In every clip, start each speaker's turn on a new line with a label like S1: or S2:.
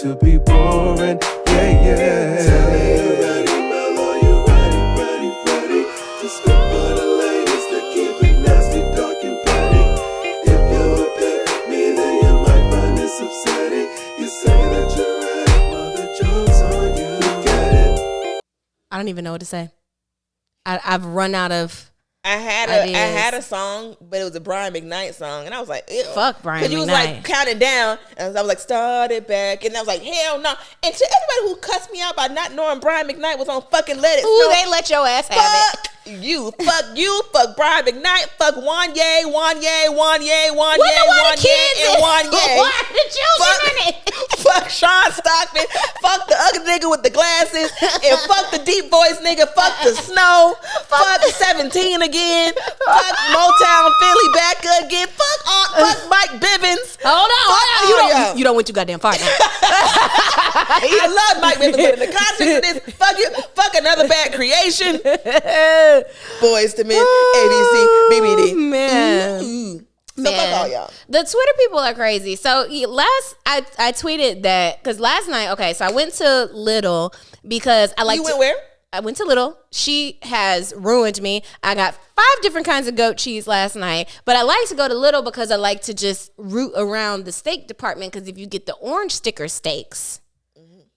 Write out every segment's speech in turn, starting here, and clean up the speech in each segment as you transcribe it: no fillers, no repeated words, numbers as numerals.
S1: to be boring. Yeah, yeah. Tell me you ready, Mellow, you ready to spit for the ladies that keep it nasty, dark and petty. If you would pick me, then you might find this upsetting. You say that you're ready, well the joke's on you. Get it?
S2: I don't even know what to say. I've run out of.
S3: I had a song, but it was a Brian McKnight song, and I was like, ew.
S2: Fuck Brian McKnight.
S3: Because you was like counting down, and I was like, start it back, and I was like, hell no. And to everybody who cussed me out by not knowing Brian McKnight was on fucking Let It Snow,
S2: they let your ass have it.
S3: Fuck you, fuck Brian McKnight, fuck Wanye, and Wanye.
S2: Why the children in it?
S3: Fuck Sean Stockman, fuck the ugly nigga with the glasses, and fuck the deep voice nigga, fuck the Snow, fuck 17 again, fuck Motown Philly back again, fuck Mike Bivins.
S2: Hold on. You don't went too goddamn far now.
S3: I love Mike Bivins, but in the context of this, fuck you, fuck Another Bad Creation, Boys to Men, ABC, BBD.
S2: Man.
S3: So fuck all y'all.
S2: The Twitter people are crazy. So I tweeted that because last night, okay, so I went to Little because I like.
S3: You went where?
S2: I went to Little. She has ruined me. I got 5 different kinds of goat cheese last night, but I like to go to Little because I like to just root around the steak department because if you get the orange sticker steaks,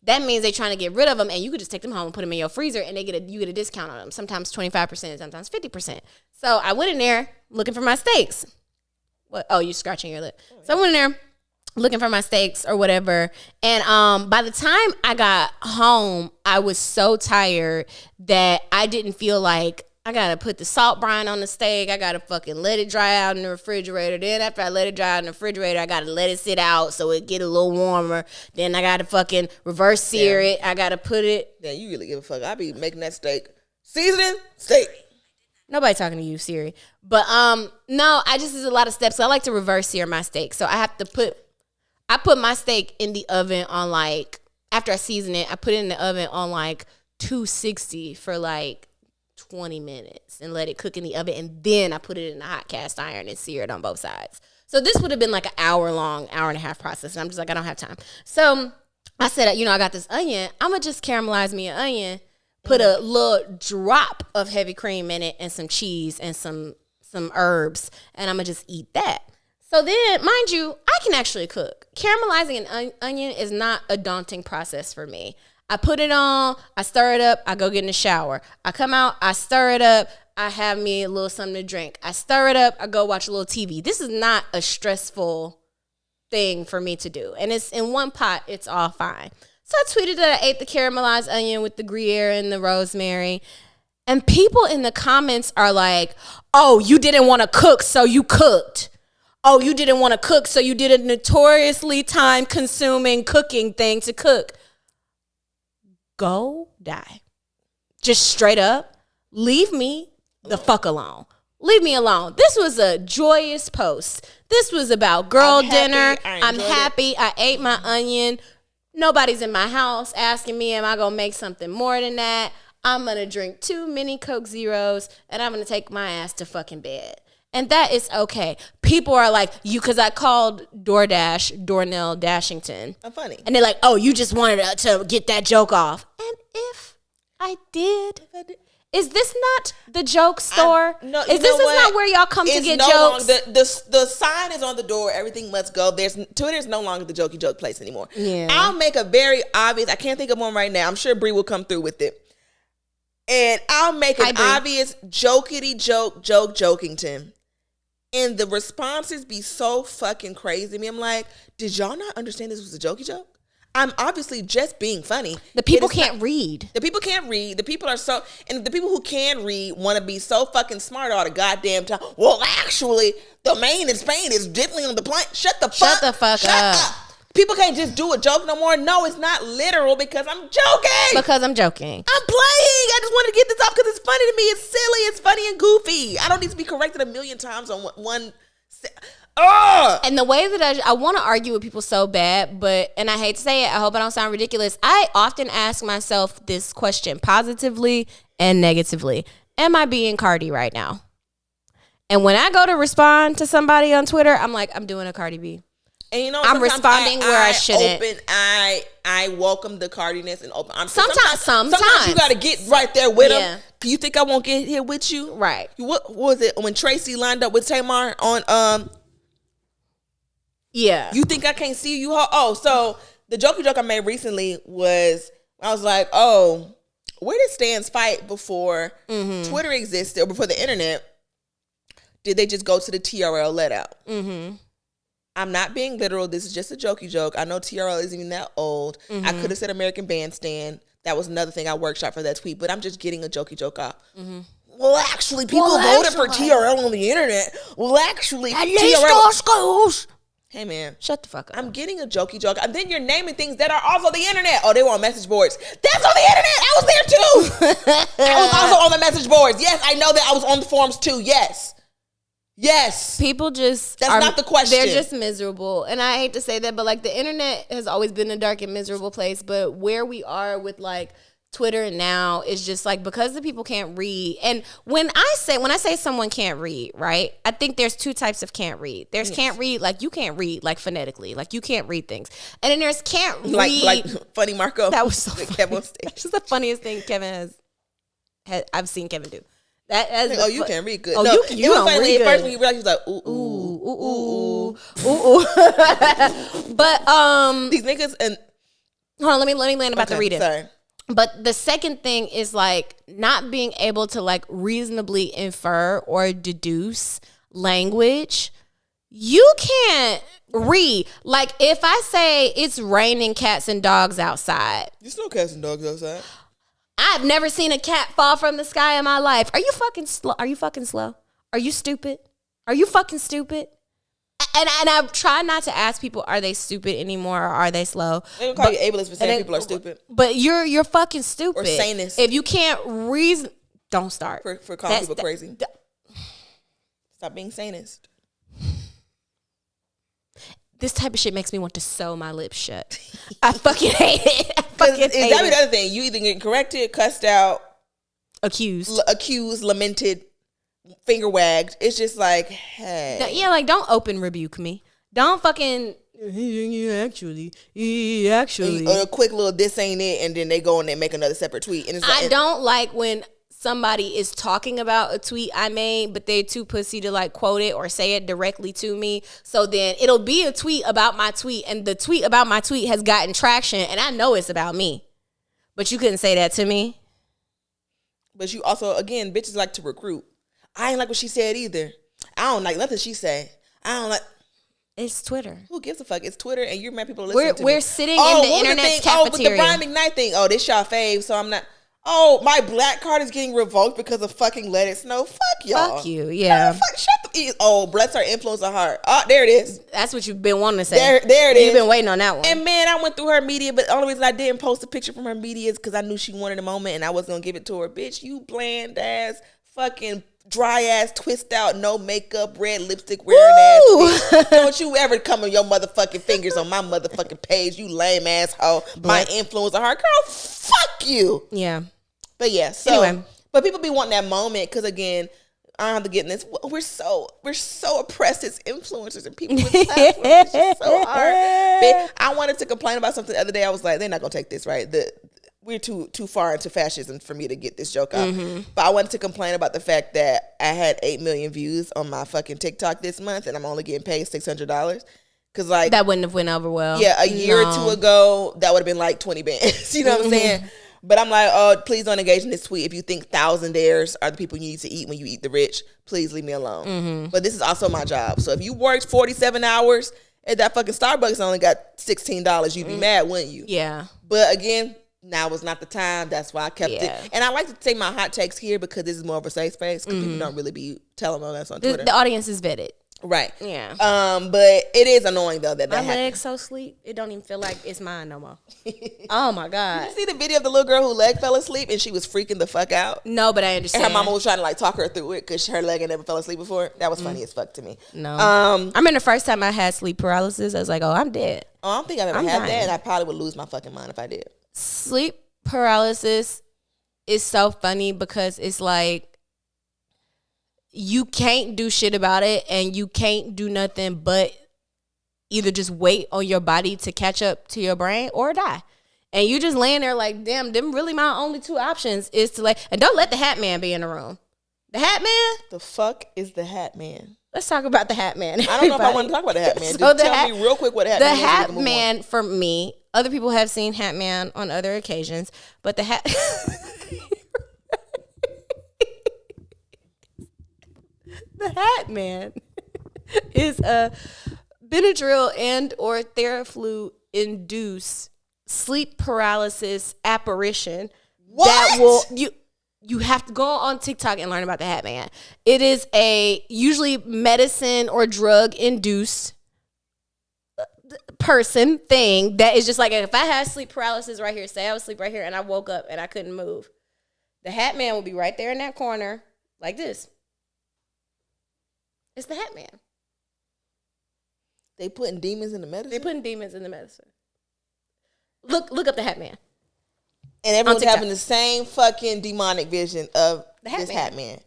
S2: that means they're trying to get rid of them, and you could just take them home and put them in your freezer, and you get a discount on them. Sometimes 25%, sometimes 50%. So I went in there looking for my steaks. What? Oh, you scratching your lip. So I went in there looking for my steaks or whatever. And by the time I got home, I was so tired that I didn't feel like I got to put the salt brine on the steak. I got to fucking let it dry out in the refrigerator. Then after I let it dry out in the refrigerator, I got to let it sit out so it get a little warmer. Then I got to fucking reverse sear it. I got to put it.
S3: Yeah, you really give a fuck. I be making that steak. Seasoning, steak.
S2: Nobody talking to you, Siri. But no, there's a lot of steps. So I like to reverse sear my steak. So I put my steak in the oven on after I season it, I put it in the oven on 260 for 20 minutes and let it cook in the oven. And then I put it in the hot cast iron and sear it on both sides. So this would have been an hour and a half process. And I'm just I don't have time. So I said, I got this onion. I'm going to just caramelize me an onion. Put a little drop of heavy cream in it and some cheese and some herbs, and I'm going to just eat that. So then, mind you, I can actually cook. Caramelizing an onion is not a daunting process for me. I put it on, I stir it up, I go get in the shower. I come out, I stir it up, I have me a little something to drink. I stir it up, I go watch a little TV. This is not a stressful thing for me to do. And it's in one pot, it's all fine. So I tweeted that I ate the caramelized onion with the Gruyere and the rosemary. And people in the comments are like, oh, you didn't want to cook, so you cooked. Oh, you didn't want to cook, so you did a notoriously time-consuming cooking thing to cook. Go die. Just straight up, leave me the fuck alone. Leave me alone. This was a joyous post. This was about girl dinner. I'm happy. I ate my onion. Nobody's in my house asking me, am I going to make something more than that? I'm going to drink 2 mini Coke Zeros, and I'm going to take my ass to fucking bed. And that is okay. People are like, because I called DoorDash, Dornell Dashington.
S3: I'm funny.
S2: And they're like, oh, you just wanted to get that joke off. And if I did, is this not the joke store?
S3: No,
S2: is not where y'all come to get jokes?
S3: The sign is on the door. Everything must go. Twitter is no longer the jokey joke place anymore.
S2: Yeah.
S3: I'll make a very obvious. I can't think of one right now. I'm sure Bree will come through with it. And I'll make an obvious jokety jokington. And the responses be so fucking crazy to me. I'm like, did y'all not understand this was a jokey joke? I'm obviously just being funny.
S2: The people can't read.
S3: The people can't read. The people are so, and the people who can read want to be so fucking smart all the goddamn time. Well, actually, the main in Spain is diddling on the plane. Shut the fuck up. People can't just do a joke no more. No, it's not literal because I'm joking.
S2: I'm playing.
S3: I just wanted to get this off because it's funny to me. It's silly. It's funny and goofy. I don't need to be corrected 1,000,000 times on one.
S2: And the way that I want to argue with people so bad, and I hate to say it, I hope I don't sound ridiculous. I often ask myself this question positively and negatively. Am I being Cardi right now? And when I go to respond to somebody on Twitter, I'm like, I'm doing a Cardi B.
S3: And you know,
S2: I'm
S3: sometimes
S2: responding where I shouldn't.
S3: I welcome the cardiness and open.
S2: Sometimes
S3: you got to get right there with
S2: Yeah.
S3: them. Do you think I won't get here with you?
S2: Right.
S3: What was it when Tracy lined up with Tamar on
S2: Yeah.
S3: You think I can't see you? Oh, so the joke I made recently was I was like, oh, where did Stans fight before Twitter existed or before the internet? Did they just go to the TRL let out? Mm-hmm. I'm not being literal. This is just a jokey joke. I know TRL isn't even that old.
S2: Mm-hmm.
S3: I could have said American Bandstand. That was another thing I workshop for that tweet, but I'm just getting a jokey joke off. Mm-hmm. Well, actually, people voted for TRL on the internet. Well, actually, TRL
S2: schools.
S3: Hey, man.
S2: Shut the fuck up.
S3: I'm getting a jokey joke. And then you're naming things that are also the internet. Oh, they were on message boards. That's on the internet. I was there too. I was also on the message boards. Yes, I know that I was on the forums too. Yes.
S2: People just
S3: That's not the question.
S2: They're just miserable. And I hate to say that, but like the internet has always been a dark and miserable place. But where we are with like Twitter now is just like because the people can't read. And when I say someone can't read, right? I think there's two types of can't read. There's can't read, like you can't read like phonetically, like you can't read things. And then there's can't read
S3: like funny Marco.
S2: That was so funny.
S3: Kevin on stage.
S2: That's the funniest thing Kevin has I've seen Kevin do.
S3: You can read good.
S2: Oh,
S3: no,
S2: you don't
S3: funny
S2: read
S3: at first
S2: good.
S3: when you realized he was like, ooh.
S2: But
S3: These niggas and
S2: hold on, let me land about the reading.
S3: Sorry.
S2: But the second thing is like not being able to like reasonably infer or deduce language. You can't read. Like if I say it's raining cats and dogs outside.
S3: There's no cats and dogs outside.
S2: I've never seen a cat fall from the sky in my life. Are you fucking slow? Are you fucking slow? Are you stupid? Are you fucking stupid? And I try not to ask people, are they stupid anymore or are they slow?
S3: They don't call you ableist for saying people are stupid.
S2: But you're fucking stupid.
S3: Or sanest.
S2: If you can't reason, don't start.
S3: For calling people crazy. Stop being sanest.
S2: This type of shit makes me want to sew my lips shut. I fucking hate it. I fucking hate
S3: That'd be
S2: it.
S3: the other thing. You either get corrected, cussed out,
S2: Accused,
S3: lamented, finger wagged. It's just like, hey.
S2: Yeah, like don't open rebuke me. Don't fucking. Actually.
S3: Or a quick little this ain't it, and then they go and they make another separate tweet. And it's like,
S2: I don't like when somebody is talking about a tweet I made, but they're too pussy to like quote it or say it directly to me. So then it'll be a tweet about my tweet, and the tweet about my tweet has gotten traction, and I know it's about me. But you couldn't say that to me.
S3: But you also, again, bitches like to recruit. I ain't like what she said either. I don't like nothing she say. I don't like.
S2: It's Twitter.
S3: Who gives a fuck? It's Twitter, and you're mad people are listening to me.
S2: We're sitting in the internet's cafeteria.
S3: Oh, with the Brian McKnight thing. Oh, this y'all fave, so I'm not. Oh, my black card is getting revoked because of fucking Let It Snow. Fuck y'all.
S2: Fuck you, yeah.
S3: Shut the. Oh, bless our influencer heart. Oh, there it is.
S2: That's what you've been wanting to say.
S3: There it is.
S2: You've been waiting on that one.
S3: And man, I went through her media, but the only reason I didn't post a picture from her media is because I knew she wanted a moment and I was gonna give it to her. Bitch, you bland ass, fucking dry ass, twist out, no makeup, red lipstick wearing ass bitch. Don't you ever come on your motherfucking fingers on my motherfucking page, you lame asshole. My influencer heart. Girl, fuck you.
S2: Yeah.
S3: But yeah, so
S2: Anyway.
S3: but people be wanting that moment because again, I don't have to get in this. We're so oppressed as influencers and people with platforms. It's just so hard. But I wanted to complain about something the other day. I was like, they're not gonna take this right. We're too far into fascism for me to get this joke out. But I wanted to complain about the fact that I had 8 million views on my fucking TikTok this month, and I'm only getting paid $600. Cause like
S2: that wouldn't have went over well.
S3: Yeah, a year or two ago, that would have been like 20 bands. You know what I'm saying? But I'm like, oh, please don't engage in this tweet. If you think thousandaires are the people you need to eat when you eat the rich, please leave me alone. But this is also my job. So if you worked 47 hours at that fucking Starbucks and only got $16, you'd be mad, wouldn't you?
S2: Yeah.
S3: But again, now was not the time. That's why I kept
S2: Yeah.
S3: it. And I like to take my hot takes here because this is more of a safe space because people don't really be telling on us on Twitter.
S2: The audience is vetted.
S3: Right.
S2: Yeah.
S3: But it is annoying though that
S2: My
S3: happens.
S2: legs so sleep, it don't even feel like it's mine no more. Oh my God.
S3: You see the video of the little girl who leg fell asleep and she was freaking the fuck out?
S2: No, but I
S3: And
S2: understand.
S3: her mama was trying to like talk her through it because her leg had never fell asleep before. That was funny as fuck to me.
S2: No. I remember the first time I had sleep paralysis, I was like, oh, I'm dead.
S3: I don't think I've ever
S2: I'm
S3: had
S2: dying.
S3: that, and I probably would lose my fucking mind if I did.
S2: Sleep paralysis is so funny because it's like you can't do shit about it and you can't do nothing but either just wait on your body to catch up to your brain or die. And you just laying there like, damn, them really my only two options is to and don't let the Hat Man be in the room. The Hat Man?
S3: The fuck is the Hat Man?
S2: Let's talk about the Hat Man.
S3: I don't know if I want to talk about the Hat Man.
S2: So
S3: Just tell me real quick what the Hat Man is.
S2: The Hat Man, for me, other people have seen Hat Man on other occasions, but the Hat... The Hat Man is a Benadryl and or Theraflu induced sleep paralysis apparition.
S3: What?
S2: That will you have to go on TikTok and learn about the Hat Man. It is a usually medicine or drug induced thing that is just like, if I had sleep paralysis right here, say I was asleep right here and I woke up and I couldn't move, the Hat Man will be right there in that corner like this. It's the Hat Man.
S3: They putting demons in the medicine?
S2: They putting demons in the medicine. Look up the Hat Man.
S3: And everyone's having the same fucking demonic vision of this Hat Man.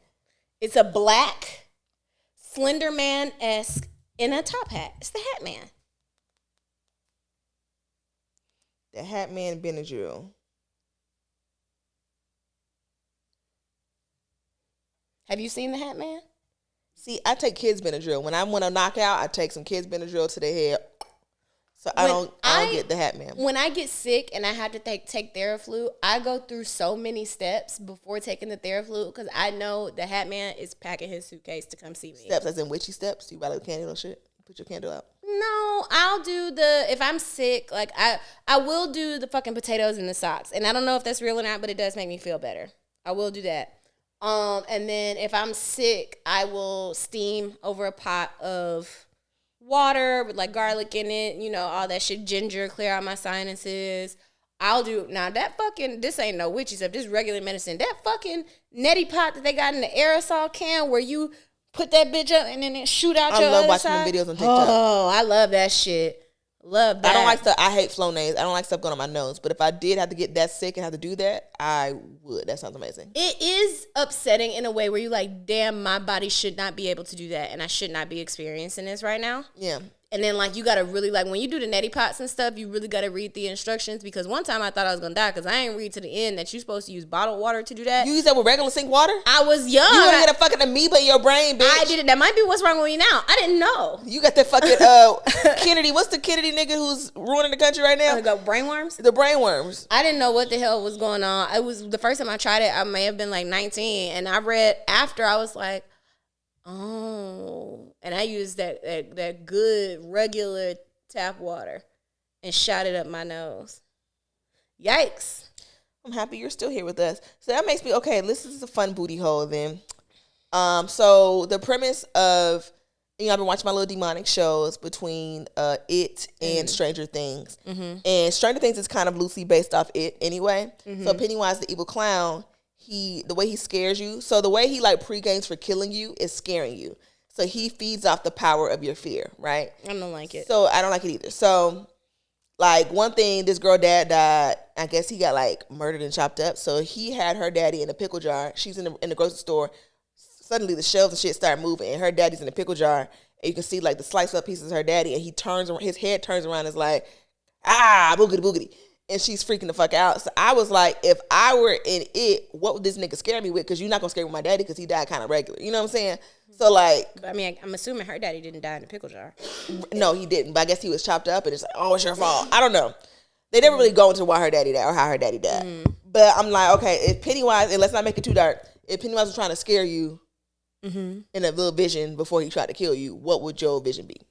S2: It's a black, Slender Man-esque in a top hat. It's the Hat Man.
S3: The Hat Man Benadryl.
S2: Have you seen the Hat Man?
S3: See, I take kids Benadryl. When I want to knock out, I take some kids Benadryl to their head. So I don't get the Hat Man.
S2: When I get sick and I have to take Theraflu, I go through so many steps before taking the Theraflu because I know the Hat Man is packing his suitcase to come see me.
S3: Steps as in witchy steps? You buy a candle and shit? Put your candle out?
S2: No, I'll do if I'm sick, like I will do the fucking potatoes and the socks. And I don't know if that's real or not, but it does make me feel better. I will do that. And then if I'm sick, I will steam over a pot of water with like garlic in it, you know, all that shit, ginger, clear out my sinuses. I'll do, now that fucking, this ain't no witchy stuff, this regular medicine. That fucking neti pot that they got in the aerosol can where you put that bitch up and then it shoot out your other side. I love watching
S3: them videos on TikTok.
S2: Oh, I love that shit. Love that.
S3: I don't like stuff. I hate Flonase. I don't like stuff going on my nose. But if I did have to get that sick and have to do that, I would. That sounds amazing.
S2: It is upsetting in a way where you're like, damn, my body should not be able to do that. And I should not be experiencing this right now.
S3: Yeah.
S2: And then, like, you got to really, like, when you do the neti pots and stuff, you really got to read the instructions. Because one time I thought I was going to die because I ain't read to the end that you're supposed to use bottled water to do that.
S3: You use that with regular sink water?
S2: I was young.
S3: You gonna get a fucking amoeba in your brain, bitch.
S2: I did it. That might be what's wrong with me now. I didn't know.
S3: You got that fucking, Kennedy. What's the Kennedy nigga who's ruining the country right now?
S2: Go brainworms?
S3: The brainworms.
S2: I didn't know what the hell was going on. It was the first time I tried it, I may have been like 19. And I read after, I was like, oh. And I used that good regular tap water and shot it up my nose. Yikes.
S3: I'm happy you're still here with us. So that makes me, okay, this is a fun booty hole then. So the premise of, you know, I've been watching my little demonic shows between It and Stranger Things. Mm-hmm. And Stranger Things is kind of loosely based off It anyway. Mm-hmm. So Pennywise the evil clown, the way he scares you, so the way he like pre-games for killing you is scaring you. So he feeds off the power of your fear, right?
S2: I don't like it.
S3: So I don't like it either. So like one thing, this girl dad died. I guess he got like murdered and chopped up. So he had her daddy in a pickle jar. She's in the grocery store. Suddenly the shelves and shit start moving and her daddy's in a pickle jar. And you can see like the sliced up pieces of her daddy and his head turns around and is like, boogity boogity. And she's freaking the fuck out. So I was like, if I were in It, what would this nigga scare me with? Because you're not going to scare with my daddy because he died kind of regular. You know what I'm saying? So like.
S2: But I mean, I'm assuming her daddy didn't die in a pickle jar.
S3: No, he didn't. But I guess he was chopped up and it's like, oh, it's your fault. I don't know. They never really go into why her daddy died or how her daddy died. But I'm like, okay, if Pennywise, and let's not make it too dark, if Pennywise was trying to scare you in a little vision before he tried to kill you, what would your vision be?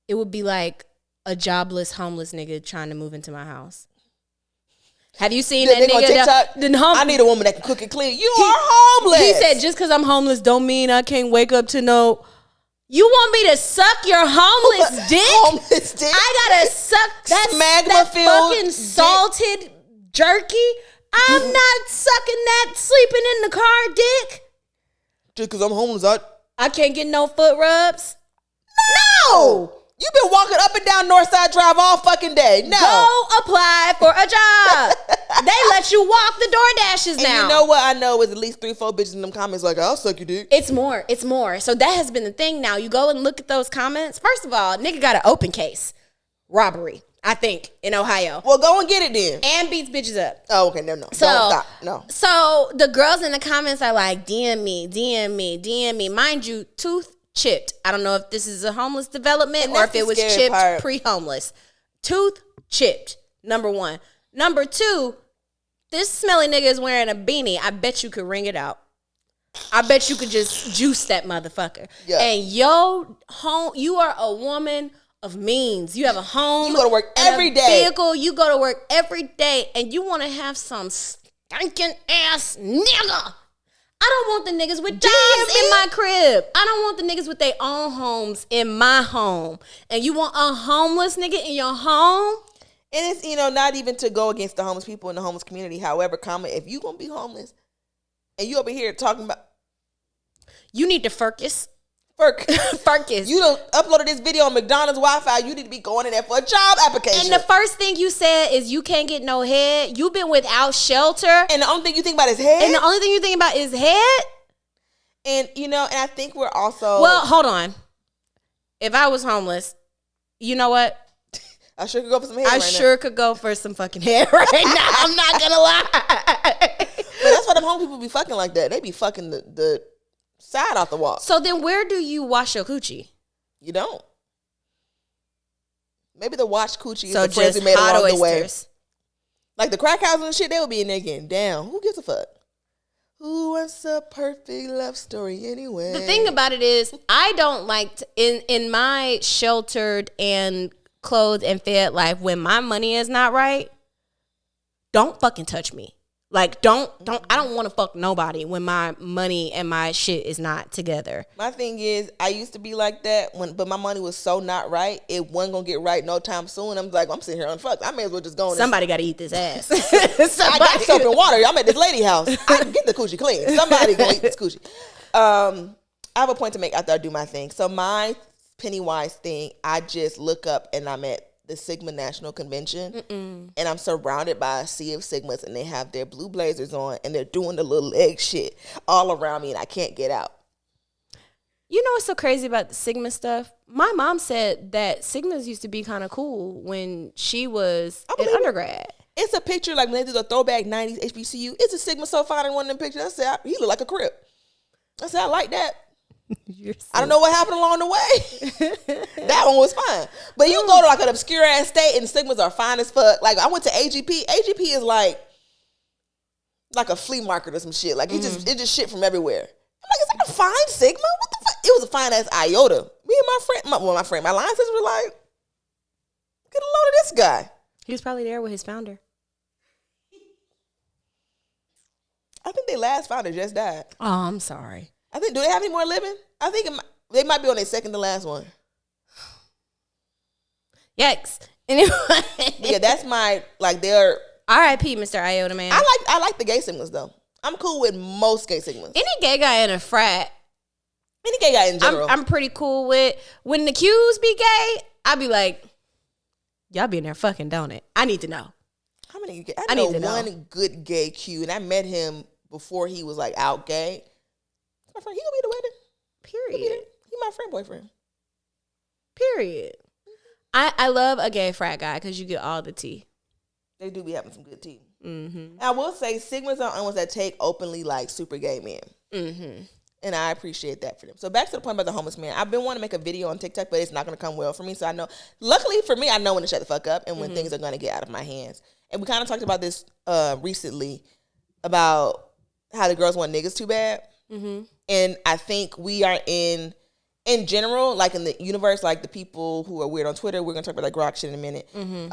S2: It would be like a jobless, homeless nigga trying to move into my house. Have you seen that nigga
S3: on TikTok? I need a woman that can cook and clean. You are homeless.
S2: He said, just because I'm homeless don't mean I can't wake up to no. You want me to suck your homeless dick?
S3: Homeless dick?
S2: I gotta suck that fucking salted jerky. I'm not sucking that sleeping in the car dick.
S3: Just because I'm homeless,
S2: I can't get no foot rubs.
S3: No! You've been walking up and down Northside Drive all fucking day. No.
S2: Go apply for a job. They let you walk the DoorDashes now.
S3: And you know what? I know is at least 3-4 bitches in them comments like, I'll suck your dick.
S2: It's more. It's more. So that has been the thing now. You go and look at those comments. First of all, nigga got an open case. Robbery, I think, in Ohio.
S3: Well, go and get it then.
S2: And beats bitches up.
S3: Oh, okay. No.
S2: So,
S3: don't stop. No.
S2: So the girls in the comments are like, DM me. Mind you, tooth chipped. I don't know if this is a homeless development or if it was chipped pre-homeless. Tooth chipped, number one. Number two, this smelly nigga is wearing a beanie. I bet you could wring it out. I bet you could just juice that motherfucker. Yeah. And you are a woman of means. You have a home.
S3: You go to work every day.
S2: Vehicle. You go to work every day, and you want to have some stinking ass nigga. I don't want the niggas with jobs in my crib. I don't want the niggas with their own homes in my home. And you want a homeless nigga in your home?
S3: And it's, not even to go against the homeless people in the homeless community. However, if you gonna be homeless and you over here talking about,
S2: you need to focus.
S3: Focus. You done uploaded this video on McDonald's Wi-Fi. You need to be going in there for a job application.
S2: And the first thing you said is you can't get no head. You've been without shelter.
S3: And the only thing you think about is head.
S2: And the only thing you think about is head.
S3: And and I think we're also.
S2: Well, hold on. If I was homeless, you know what?
S3: I sure could go for some head.
S2: Could go for some fucking head right now. I'm not gonna lie.
S3: But that's why them homeless people be fucking like that. They be fucking the side off the wall.
S2: So then where do you wash your coochie?
S3: You don't. Maybe the wash coochie
S2: so
S3: is the friends we made
S2: hot
S3: along
S2: oysters.
S3: the way. Like the crack houses and shit, they would be in there getting down. Who gives a fuck? Who wants a perfect love story anyway?
S2: The thing about it is, I don't like in my sheltered and clothed and fed life, when my money is not right, don't fucking touch me. Like, I don't want to fuck nobody when my money and my shit is not together.
S3: My thing is, I used to be like that, but my money was so not right, it wasn't going to get right no time soon. I'm like, I'm sitting here unfucked. I may as well just go in.
S2: Somebody got to eat this ass.
S3: I got soap and water. I'm at this lady house. I can get the coochie clean. Somebody going to eat this coochie. I have a point to make after I do my thing. So my Pennywise thing, I just look up and I'm at the Sigma National Convention, and I'm surrounded by a sea of Sigmas, and they have their blue blazers on, and they're doing the little leg shit all around me, and I can't get out.
S2: You know what's so crazy about the Sigma stuff? My mom said that Sigmas used to be kind of cool when she was in undergrad.
S3: It's a picture like when they do the throwback 90s HBCU. It's a Sigma so fine in one of them pictures. I said, he look like a Crip. I said, I like that. I don't know what happened along the way. That one was fine. But you go to like an obscure ass state and Sigmas are fine as fuck. Like I went to AGP. AGP is like a flea market or some shit. Like it just shit from everywhere. I'm like, is that a fine Sigma? What the fuck? It was a fine ass iota. Me and my line sisters were like, get a load of this guy.
S2: He was probably there with his founder.
S3: I think their last founder just died.
S2: Oh, I'm sorry.
S3: Do they have any more living? I think they might be on their second to last one.
S2: Yikes. Anyway.
S3: Yeah, that's they're
S2: R.I.P. Mr. Iota, man.
S3: I like the gay Sigmas though. I'm cool with most gay Sigmas.
S2: Any gay guy in a frat.
S3: Any gay guy in general.
S2: I'm pretty cool with. When the Qs be gay, I be like, y'all be in there fucking, don't it? I need to know.
S3: How many? I know one good gay Q, and I met him before he was like out gay. My friend, he gonna be at the wedding.
S2: Period.
S3: He my friend boyfriend.
S2: Period. I love a gay frat guy because you get all the tea.
S3: They do be having some good tea.
S2: Mm-hmm.
S3: I will say Sigmas are ones that take openly like super gay men.
S2: Mm-hmm.
S3: And I appreciate that for them. So back to the point about the homeless man. I've been wanting to make a video on TikTok, but it's not going to come well for me. So I know, luckily for me, I know when to shut the fuck up and when things are going to get out of my hands. And we kind of talked about this recently about how the girls want niggas too bad.
S2: Mm-hmm.
S3: And I think we are in general, like in the universe, like the people who are weird on Twitter, we're going to talk about like rock shit in a minute. Mm-hmm.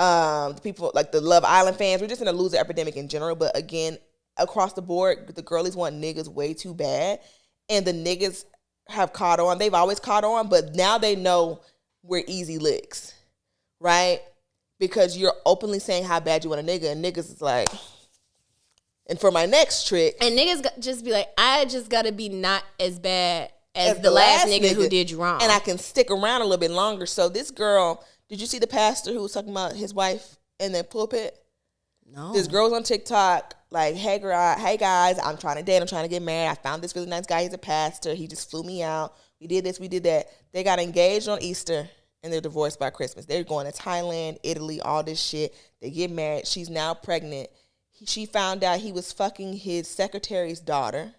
S3: The people, like the Love Island fans, we're just in a loser epidemic in general. But again, across the board, the girlies want niggas way too bad. And the niggas have caught on. They've always caught on, but now they know we're easy licks, right? Because you're openly saying how bad you want a nigga, and niggas is like, and for my next trick.
S2: And niggas just be like, I just got to be not as bad as the last nigga who did you wrong.
S3: And I can stick around a little bit longer. So this girl, did you see the pastor who was talking about his wife in the pulpit?
S2: No.
S3: This girl's on TikTok, like, hey guys, I'm trying to date, I'm trying to get married. I found this really nice guy, he's a pastor. He just flew me out. We did this, we did that. They got engaged on Easter and they're divorced by Christmas. They're going to Thailand, Italy, all this shit. They get married. She's now pregnant. She found out he was fucking his secretary's daughter.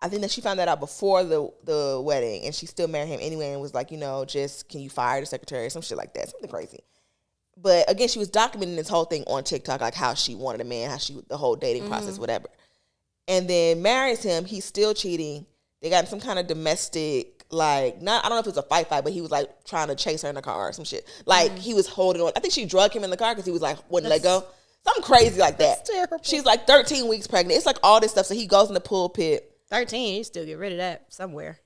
S3: I think that she found that out before the wedding, and she still married him anyway and was like, just, can you fire the secretary or some shit like that, something crazy. But again, she was documenting this whole thing on TikTok, like how she wanted a man, the whole dating process, whatever. And then marries him. He's still cheating. They got in some kind of domestic, I don't know if it was a fight, but he was like trying to chase her in the car or some shit. Like he was holding on. I think she drug him in the car because he was like, wouldn't let go. Something crazy like that.
S2: That's terrible.
S3: She's like 13 weeks pregnant. It's like all this stuff. So he goes in the pulpit.
S2: 13, you still get rid of that somewhere.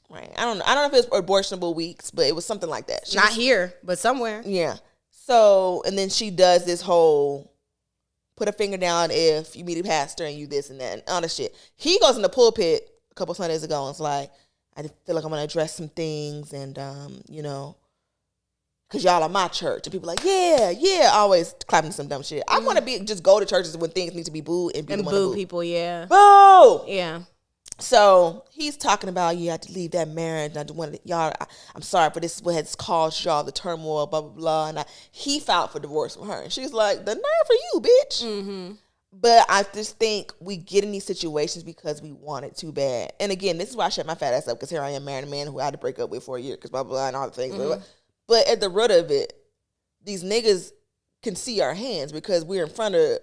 S3: Right. I don't know if it was abortionable weeks, but it was something like that.
S2: Not here, but somewhere.
S3: Yeah. So, and then she does this whole put a finger down if you meet a pastor and you this and that and all this shit. He goes in the pulpit a couple Sundays ago and it's like, I just feel like I'm going to address some things and, because y'all are my church. And people like, yeah, always clapping some dumb shit. I want to just go to churches when things need to be booed and be the one to
S2: boo
S3: boo
S2: people, yeah.
S3: Boo!
S2: Yeah.
S3: So he's talking about you have to leave that marriage. I'm sorry, but this is what has caused y'all the turmoil, blah, blah, blah. And he filed for divorce with her. And she's like, the nerve for you, bitch. Mm-hmm. But I just think we get in these situations because we want it too bad. And again, this is why I shut my fat ass up, because here I am marrying a man who I had to break up with for a year because blah, blah, blah, and all the things. Mm-hmm. But at the root of it, these niggas can see our hands because we're in front of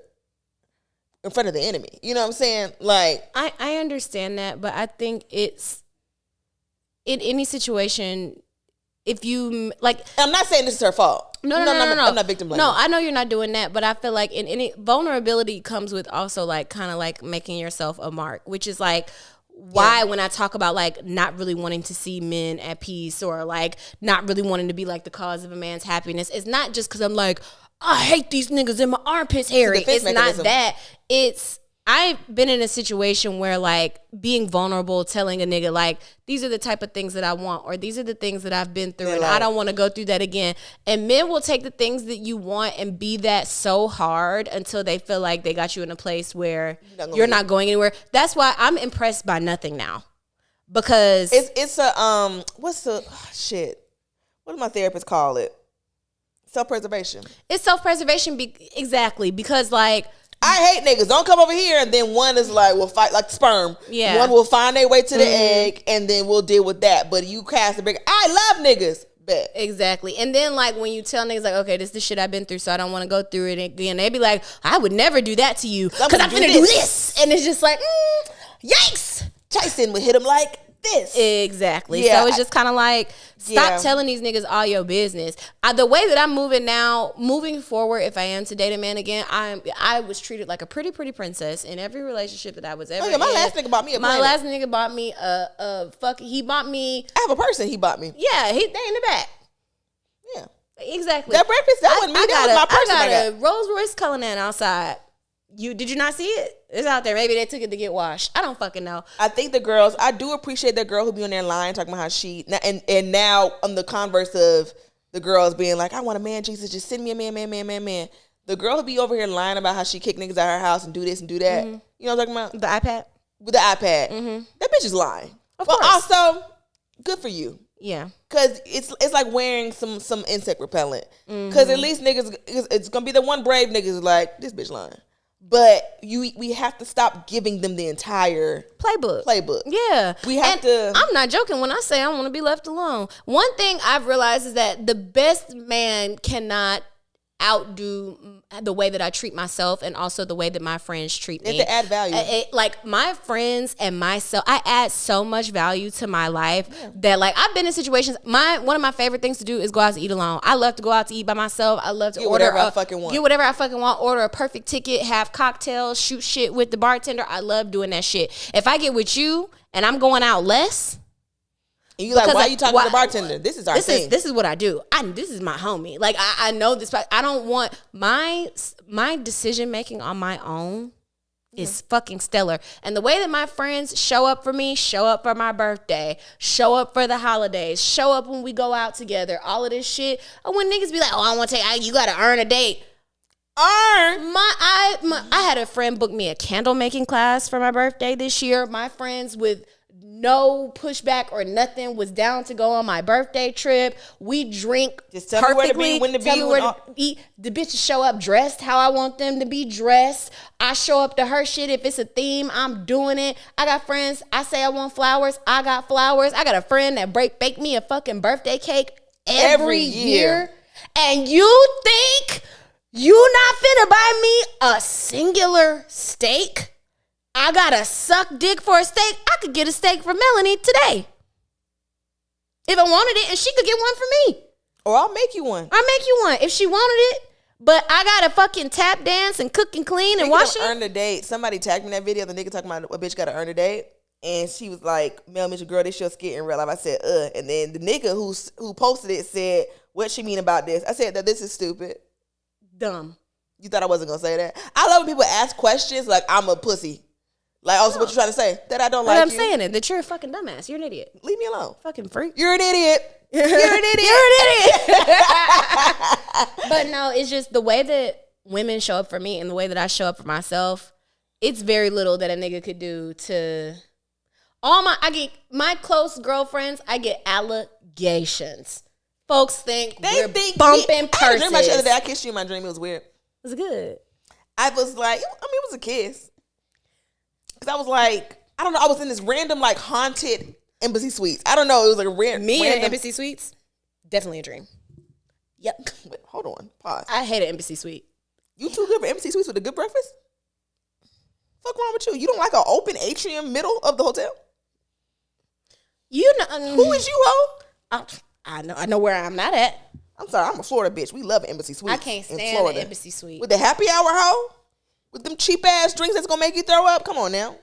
S3: the enemy. You know what I'm saying? Like,
S2: I understand that, but I think it's in any situation, if you like,
S3: I'm not saying this is her fault.
S2: No.
S3: I'm not victim blaming.
S2: No, I know you're not doing that, but I feel like in any vulnerability comes with also like kind of like making yourself a mark, which is like why when I talk about like not really wanting to see men at peace or like not really wanting to be like the cause of a man's happiness, it's not just because I'm like, I hate these niggas in my armpits hairy. It's not that. It's I've been in a situation where like being vulnerable, telling a nigga like these are the type of things that I want or these are the things that I've been through and I don't want to go through that again. And men will take the things that you want and be that so hard until they feel like they got you in a place where you're not going anywhere. That's why I'm impressed by nothing now. Because
S3: it's a what's the shit? What does my therapist call it? Self-preservation. It's
S2: self-preservation exactly because like
S3: I hate niggas. Don't come over here. And then one is like, we'll fight like sperm.
S2: Yeah.
S3: One will find their way to the egg and then we'll deal with that. But you cast a big, I love niggas. Bet.
S2: Exactly. And then like when you tell niggas like, okay, this is the shit I've been through, so I don't want to go through it again. They be like, I would never do that to you because I'm finna do this. And it's just like, yikes.
S3: Tyson would hit him like this.
S2: Exactly. Yeah. So it's just kind of like, stop telling these niggas all your business. The way that I'm moving now, moving forward, if I am to date a man again, I was treated like a pretty princess in every relationship that I was ever in.
S3: My last nigga bought me a
S2: planet. My last nigga bought me he bought me.
S3: I have a person he bought me.
S2: Yeah, they in the back.
S3: Yeah.
S2: Exactly.
S3: That breakfast, that wasn't me. That was my person.
S2: I got a Rolls Royce Cullinan outside. Did you not see it? It's out there. Maybe they took it to get washed. I don't fucking know.
S3: I think the girls, I do appreciate that girl who be on there lying, talking about how she, and now on the converse of the girls being like, I want a man, Jesus, just send me a man. The girl who be over here lying about how she kick niggas out of her house and do this and do that. Mm-hmm. You know what I'm talking
S2: about? The iPad?
S3: With the iPad. Mm-hmm. That bitch is lying.
S2: Of course.
S3: Also, good for you.
S2: Yeah.
S3: Because it's like wearing some insect repellent. Because at least niggas, it's going to be the one brave niggas like, this bitch lying. But we have to stop giving them the entire playbook.
S2: Yeah.
S3: We have to.
S2: I'm not joking when I say I want to be left alone. One thing I've realized is that the best man cannot outdo the way that I treat myself and also the way that my friends treat me.
S3: To add value.
S2: Like my friends and myself, I add so much value to my life that like I've been in situations. One of my favorite things to do is go out to eat alone. I love to go out to eat by myself. I love to order
S3: whatever I fucking want.
S2: Get whatever I fucking want. Order a perfect ticket, have cocktails, shoot shit with the bartender. I love doing that shit. If I get with you and I'm going out less.
S3: And you like, why are you talking to the bartender? This is our thing.
S2: This is what I do. This is my homie. Like I know this. I don't want my decision making on my own is fucking stellar. And the way that my friends show up for me, show up for my birthday, show up for the holidays, show up when we go out together, all of this shit. When niggas be like, oh, I want to take, you got to earn a date. I had a friend book me a candle making class for my birthday this year. My friends with no pushback or nothing was down to go on my birthday trip. We drink
S3: Just tell me where to be, when to
S2: tell
S3: be,
S2: me
S3: when
S2: where to eat. The bitches show up dressed how I want them to be dressed. I show up to her shit. If it's a theme, I'm doing it. I got friends. I say I want flowers. I got flowers. I got a friend that bake me a fucking birthday cake every year. And you think you not finna buy me a singular steak? I gotta suck dick for a steak. I could get a steak for Melanie today. If I wanted it, and she could get one for me.
S3: Or I'll make you one.
S2: I'll make you one if she wanted it. But I gotta fucking tap dance and cook and clean and wash it.
S3: Earn a date. Somebody tagged me in that video. The nigga talking about a bitch gotta earn a date. And she was like, Mel Mitchell, girl, this your skit in real life. I said, And then the nigga who posted it said, what she mean about this? I said that this is stupid.
S2: Dumb.
S3: You thought I wasn't gonna say that? I love when people ask questions like I'm a pussy. Like, so what you trying to say? That I don't like you?
S2: I'm saying it. That you're a fucking dumbass. You're an idiot.
S3: Leave me alone.
S2: Fucking freak.
S3: You're an idiot. You're an idiot.
S2: You're an idiot. But no, it's just the way that women show up for me and the way that I show up for myself. It's very little that a nigga could do to I get my close girlfriends. I get allegations. Folks think we're bumping purses.
S3: I had a dream about you the other day. I kissed you in my dream. It was weird.
S2: It was good.
S3: I was like, it was a kiss. Because I was like, I don't know. I was in this random like haunted Embassy Suites. I don't know. It was like a random.
S2: In Embassy Suites? Definitely a dream. Yep.
S3: Wait, hold on. Pause.
S2: I hate an Embassy Suite.
S3: You too good for Embassy Suites with a good breakfast? Fuck wrong with you? You don't like an open atrium middle of the hotel?
S2: You know
S3: who is you, ho?
S2: I know where I'm not at.
S3: I'm sorry, I'm a Florida bitch. We love an Embassy Suite.
S2: I can't stand an Embassy Suite.
S3: With the happy hour, ho? With them cheap ass drinks that's gonna make you throw up? Come on now.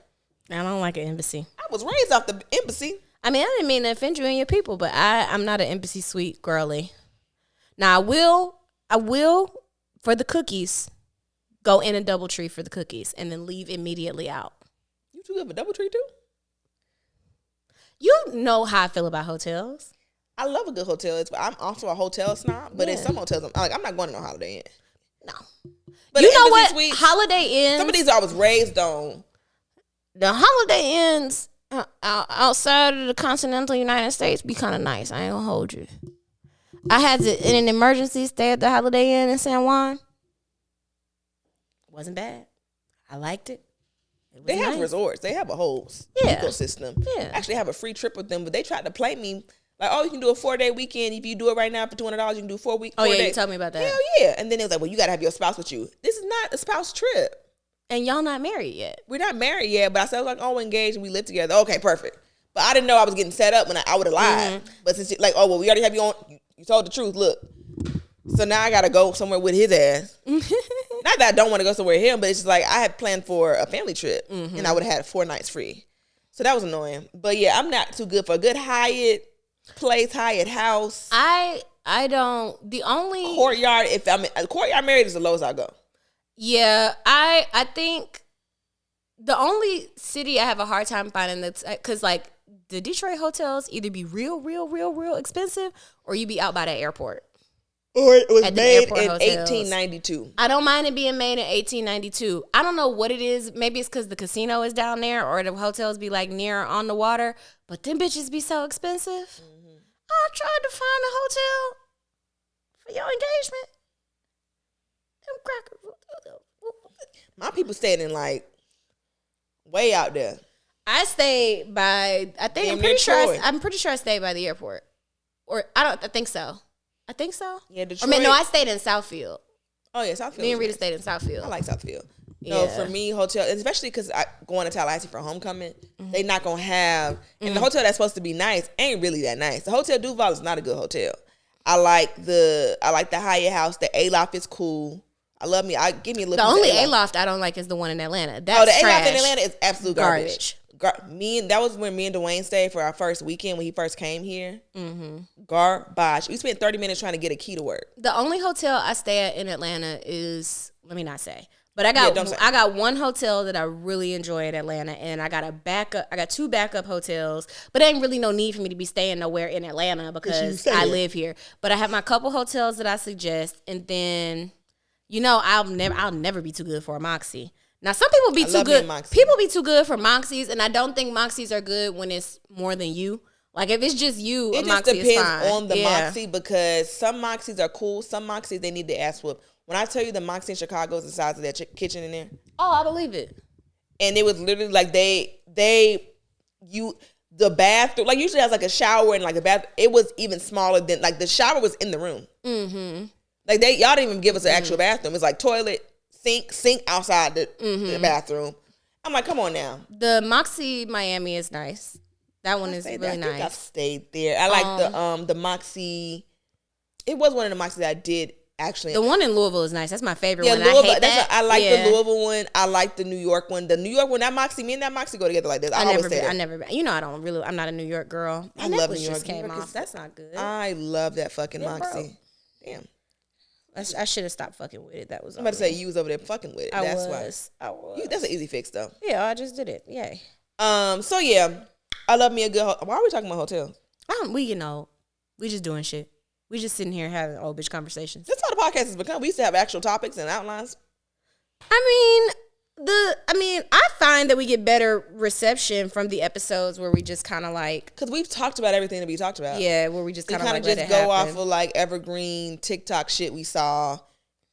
S2: I don't like an Embassy.
S3: I was raised off the Embassy.
S2: I mean, I didn't mean to offend you and your people, but I'm not an Embassy Suite girly. Now I will for the cookies, go in a DoubleTree for the cookies and then leave immediately out.
S3: You too good for DoubleTree too?
S2: You know how I feel about hotels.
S3: I love a good hotel. I'm also a hotel snob, but in some hotels, I'm not going to no Holiday Inn.
S2: No.
S3: But
S2: you know what?
S3: Suites,
S2: Holiday Inns.
S3: Some of these I was raised on.
S2: The Holiday Inns outside of the continental United States be kind of nice. I ain't gonna hold you. I had to, in an emergency, stay at the Holiday Inn in San Juan. Wasn't bad. I liked it.
S3: They have resorts. They have a whole ecosystem.
S2: Yeah.
S3: I actually have a free trip with them, but they tried to play me. Like, oh, you can do a 4-day weekend. If you do it right now for $200, you can do 4 weeks.
S2: Oh, yeah, you told me about that.
S3: Hell yeah. And then it was like, well, you got to have your spouse with you. This is not a spouse trip.
S2: And y'all not married yet.
S3: We're not married yet, but I said, like, oh, we're engaged and we live together. Okay, perfect. But I didn't know I was getting set up when I would have lied. Mm-hmm. But since, like, oh, well, we already have you on. You told the truth. Look. So now I got to go somewhere with his ass. Not that I don't want to go somewhere with him, but it's just like I had planned for a family trip and I would have had 4 nights free. So that was annoying. But yeah, I'm not too good for a good Hyatt place, Hyatt house.
S2: I don't. The only
S3: Courtyard. If I'm Courtyard Marriott is the lowest I'll go.
S2: Yeah, I think the only city I have a hard time finding that's because like the Detroit hotels either be real expensive or you be out by the airport.
S3: Or it was
S2: At the
S3: made
S2: airport
S3: in
S2: hotels.
S3: 1892.
S2: I don't mind it being made in 1892. I don't know what it is. Maybe it's because the casino is down there or the hotels be like near on the water. But them bitches be so expensive. Mm-hmm. I tried to find a hotel for your engagement. Them crackers.
S3: My people staying in like way out there.
S2: I stayed by. I think I'm pretty sure I stayed by the airport. Or I think so. I think so.
S3: Yeah, Detroit.
S2: I stayed in Southfield.
S3: Oh yeah, Southfield.
S2: Me and Rita stayed in Southfield.
S3: I like Southfield.
S2: Yeah.
S3: No, for me, hotel, especially because I going to Tallahassee for homecoming, they not gonna have. And the hotel that's supposed to be nice ain't really that nice. The Hotel Duval is not a good hotel. I like the Hyatt house. The Aloft is cool. I love me. Give me a little.
S2: The only Aloft I don't like is the one in Atlanta. That's
S3: the
S2: trash.
S3: Aloft in Atlanta is absolute garbage. That was when me and Dwayne stayed for our first weekend when he first came here. Mm-hmm. Garbage. We spent 30 minutes trying to get a key to work.
S2: The only hotel I stay at in Atlanta is, let me not say, but I got one hotel that I really enjoy in Atlanta, and I got 2 backup hotels, but there ain't really no need for me to be staying nowhere in Atlanta because I live here. But I have my couple hotels that I suggest, and then You know, I'll never be too good for a Moxie. Now, some people be
S3: I
S2: too
S3: love me
S2: good.
S3: a Moxie.
S2: People be too good for Moxies, and I don't think Moxies are good when it's more than you. Like, if it's just you,
S3: It
S2: a
S3: just
S2: Moxie is
S3: depends
S2: fine.
S3: on the
S2: Yeah.
S3: Moxie, because some Moxies are cool. Some Moxies, they need the ass whoop. When I tell you the Moxie in Chicago is the size of that kitchen in there,
S2: Oh, I believe it.
S3: and it was literally like the bathroom, like, usually has like a shower and like a bath. It was even smaller than, like, the shower was in the room. Mm-hmm. Like, y'all didn't even give us an actual bathroom. It's like toilet, sink outside the bathroom. I'm like, come on now.
S2: The Moxie Miami is nice. That one is really
S3: I think I
S2: nice.
S3: stayed there. I like the Moxie. It was one of the Moxies that I did actually.
S2: The one in Louisville is nice. That's my favorite one.
S3: Louisville,
S2: I hate that.
S3: I like
S2: Yeah.
S3: the Louisville one. I like the New York one. The New York one, that Moxie, me and that Moxie go together like this. I always say that.
S2: I never been. You know, I'm not a New York girl.
S3: I
S2: My
S3: love
S2: necklace
S3: New York.
S2: just came
S3: New York
S2: off.
S3: is-
S2: That's not good.
S3: I love that fucking
S2: Yeah, bro.
S3: Moxie. Damn.
S2: I should have stopped fucking with it. That was.
S3: I'm about to say you was over there fucking with it.
S2: I
S3: That's
S2: was.
S3: that's an easy fix though.
S2: Yeah, I just did it. Yay.
S3: So yeah, I love me a good. Why are we talking about hotels?
S2: We we just doing shit. We just sitting here having old bitch conversations.
S3: That's how the podcast has become. We used to have actual topics and outlines.
S2: I find that we get better reception from the episodes where we just kind of like,
S3: Because we've talked about everything that we talked about.
S2: yeah, where we just
S3: We
S2: kind of
S3: kind of
S2: like
S3: just
S2: let it
S3: go off
S2: happen.
S3: of like evergreen TikTok shit we saw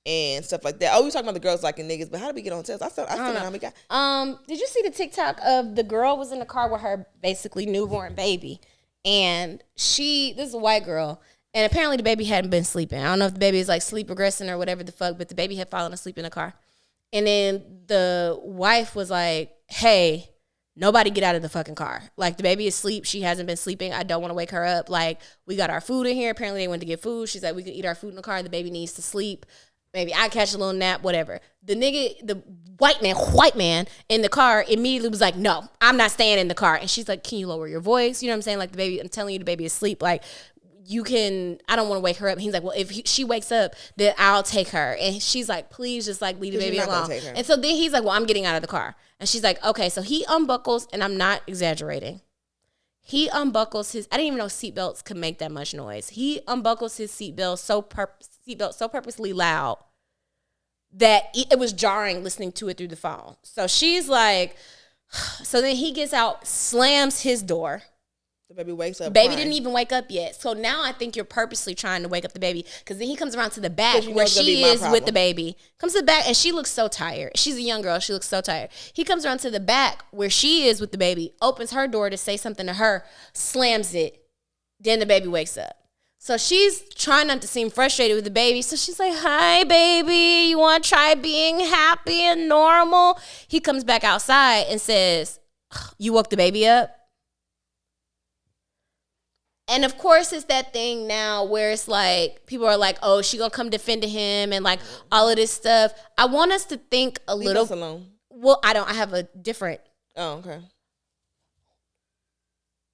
S3: and stuff like that. Oh, we were talking about the girls liking niggas, but how did we get on hotels? I still don't know how we got.
S2: Did you see the TikTok of the girl was in the car with her basically newborn baby, and this is a white girl, and apparently the baby hadn't been sleeping. I don't know if the baby is like sleep regressing or whatever the fuck, but the baby had fallen asleep in the car, and then the wife was like, "Hey, nobody get out of the fucking car. Like, the baby is asleep. She hasn't been sleeping. I don't want to wake her up. Like, we got our food in here. Apparently they went to get food. She's like, we can eat our food in the car. The baby needs to sleep. Maybe I catch a little nap, whatever." The white man in the car immediately was like, "No, I'm not staying in the car." And she's like, "Can you lower your voice?" You know what I'm saying? Like, I'm telling you, the baby is asleep. Like, I don't want to wake her up. And he's like, "Well, if she wakes up, then I'll take her." And she's like, "Please just like leave the
S3: 'Cause
S2: baby
S3: you're not gonna
S2: alone."
S3: take her.
S2: And so then he's like, "Well, I'm getting out of the car." And she's like, "Okay." So he unbuckles, and I'm not exaggerating. He unbuckles his, I didn't even know seatbelts could make that much noise. He unbuckles his seatbelt so purposely loud that it was jarring listening to it through the phone. So she's like, so then he gets out, slams his door.
S3: The baby wakes up.
S2: Baby
S3: crying.
S2: didn't even wake up yet. So now I think you're purposely trying to wake up the baby, because then he comes around to the back
S3: 'Cause you know
S2: where
S3: it's gonna
S2: she
S3: be my
S2: is with
S3: problem.
S2: the baby. Comes to the back and she looks so tired. She's a young girl. She looks so tired. He comes around to the back where she is with the baby, opens her door to say something to her, slams it. Then the baby wakes up. So she's trying not to seem frustrated with the baby. So she's like, "Hi, baby. You want to try being happy and normal?" He comes back outside and says, "You woke the baby up?" And of course, it's that thing now where it's like, people are like, "Oh, she gonna come defending him," and like all of this stuff. I want us to think a
S3: Leave
S2: little.
S3: us alone.
S2: Well, I have a different.
S3: Oh, okay.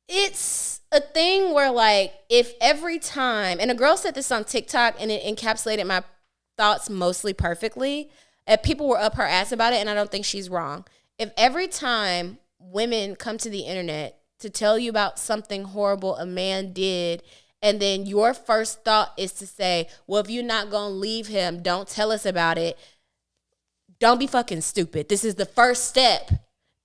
S2: It's a thing where, like, if every time, and a girl said this on TikTok and it encapsulated my thoughts mostly perfectly, and people were up her ass about it, and I don't think she's wrong. If every time women come to the internet to tell you about something horrible a man did, and then your first thought is to say, "Well, if you're not gonna leave him, don't tell us about it," don't be fucking stupid. This is the first step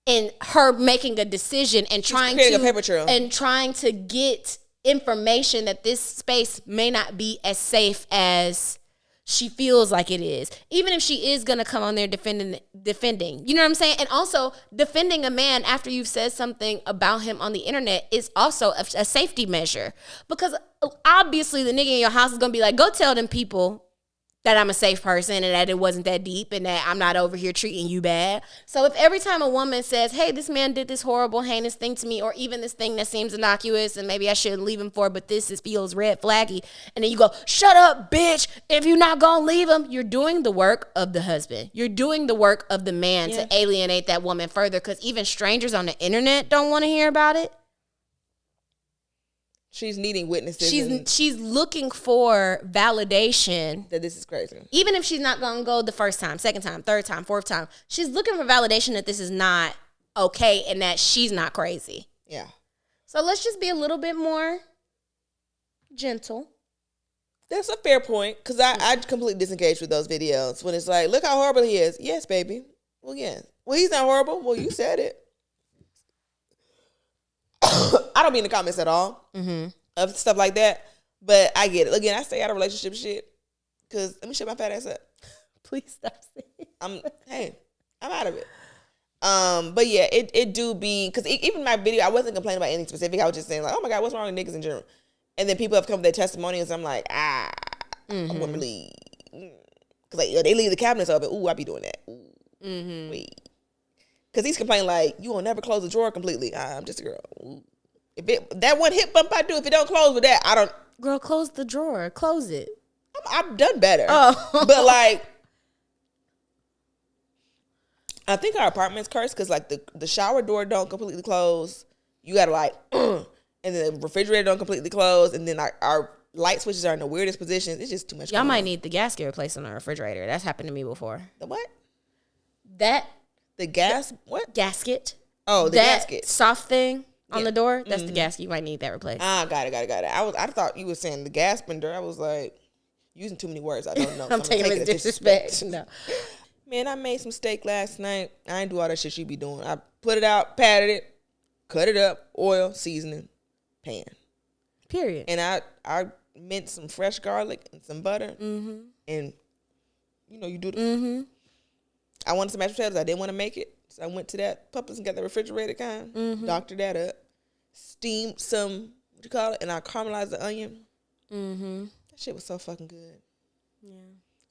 S2: in her making a decision and trying
S3: creating a paper trail.
S2: to get information that this space may not be as safe as she feels like it is. Even if she is gonna come on there defending, you know what I'm saying? And also, defending a man after you've said something about him on the internet is also a safety measure, because obviously the nigga in your house is gonna be like, "Go tell them people that I'm a safe person and that it wasn't that deep and that I'm not over here treating you bad." So if every time a woman says, "Hey, this man did this horrible, heinous thing to me," or even this thing that seems innocuous and maybe I shouldn't leave him for, but feels red flaggy, and then you go, "Shut up, bitch, if you're not gonna leave him," you're doing the work of the husband. You're doing the work of the man to alienate that woman further, because even strangers on the internet don't want to hear about it.
S3: She's needing witnesses.
S2: She's looking for validation.
S3: That this is crazy.
S2: Even if she's not gonna go the first time, second time, third time, fourth time, she's looking for validation that this is not okay and that she's not crazy.
S3: Yeah.
S2: So let's just be a little bit more gentle.
S3: That's a fair point, because I completely disengage with those videos when it's like, look how horrible he is. Yes, baby. Well, yeah. Well, he's not horrible. Well, you said it. I don't be in the comments at all of stuff like that, but I get it. Again, I stay out of relationship shit because let me shut my fat ass up.
S2: Please stop saying.
S3: I'm out of it. But yeah, it do be, because even my video, I wasn't complaining about anything specific. I was just saying like, oh my God, what's wrong with niggas in general? And then people have come with their testimonials. I'm like, I wouldn't really, because like, they leave the cabinets open. Ooh, I be doing that. Ooh, wait. Because he's complaining like, you will never close the drawer completely. I'm just a girl. Ooh. That one hip bump I do, if it don't close with that, I don't.
S2: Girl, close the drawer. Close it.
S3: I've done better.
S2: Oh.
S3: But like, I think our apartment's cursed because like the shower door don't completely close. You gotta like, and the refrigerator don't completely close, and then our light switches are in the weirdest positions. It's just too much.
S2: Y'all might need the gasket replaced on the refrigerator. That's happened to me before.
S3: The what?
S2: The
S3: What?
S2: gasket.
S3: Oh, the gasket.
S2: Soft thing on the door. That's the gasket. You might need that replaced.
S3: Got it. I thought you were saying the gas bender. I was like, using too many words. I don't know.
S2: I'm taking it as disrespect. No.
S3: Man, I made some steak last night. I ain't do all that shit you be doing. I put it out, patted it, cut it up, oil, seasoning, pan.
S2: Period.
S3: And I minced some fresh garlic and some butter. And, you do the... I wanted some mashed potatoes. I didn't want to make it. So I went to that Publix and got the refrigerated kind. Doctored that up. Steamed some, what you call it? And I caramelized the onion. That shit was so fucking good.
S2: Yeah.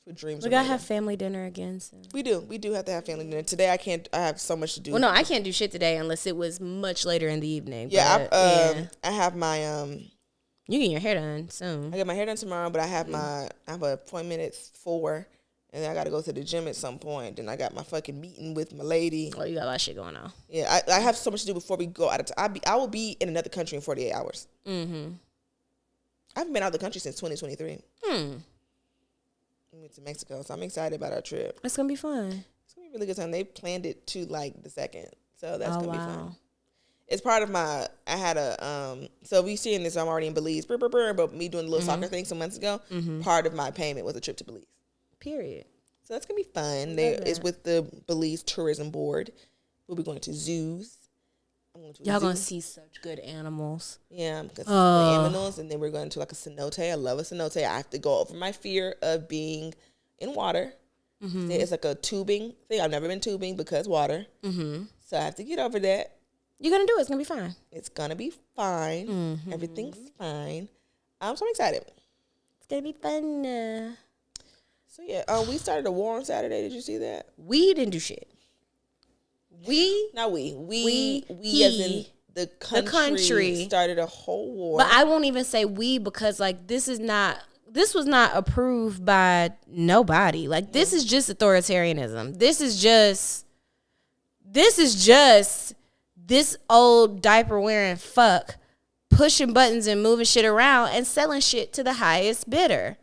S3: What dreams
S2: We gotta have family dinner again soon.
S3: We do have to have family dinner. Today I have so much to do.
S2: Well, no, I can't do shit today unless it was much later in the evening.
S3: Yeah,
S2: but,
S3: I have my
S2: you get your hair done soon.
S3: I get my hair done tomorrow, but I have I have an appointment at 4, and then I got to go to the gym at some point. Then I got my fucking meeting with my lady.
S2: Oh, you got a lot of shit going on.
S3: Yeah, I have so much to do before we go out of time. I will be in another country in 48 hours. I haven't been out of the country since 2023. We went to Mexico, so I'm excited about our trip.
S2: It's gonna be fun.
S3: It's gonna be a really good time. They planned it to like the 2nd, so that's gonna be fun.
S2: Wow.
S3: It's part of my. I had a So we seeing this. I'm already in Belize, but me doing the little soccer thing some months ago. Part of my payment was a trip to Belize.
S2: Period.
S3: So that's gonna be fun. It's with the Belize Tourism Board. We'll be going to zoos.
S2: Y'all gonna see such good animals.
S3: Yeah, because the animals, and then we're going to like a cenote. I love a cenote. I have to go over my fear of being in water. It's like a tubing thing. I've never been tubing because water. So I have to get over that.
S2: You're gonna do it. It's gonna be fine.
S3: It's gonna be fine. Everything's fine. So I'm excited.
S2: It's gonna be fun.
S3: So yeah, we started a war on Saturday. Did you see that?
S2: We didn't do shit. We
S3: as in the country started a whole war.
S2: But I won't even say we, because like this was not approved by nobody. Like this is just authoritarianism. This is just this old diaper wearing fuck pushing buttons and moving shit around and selling shit to the highest bidder.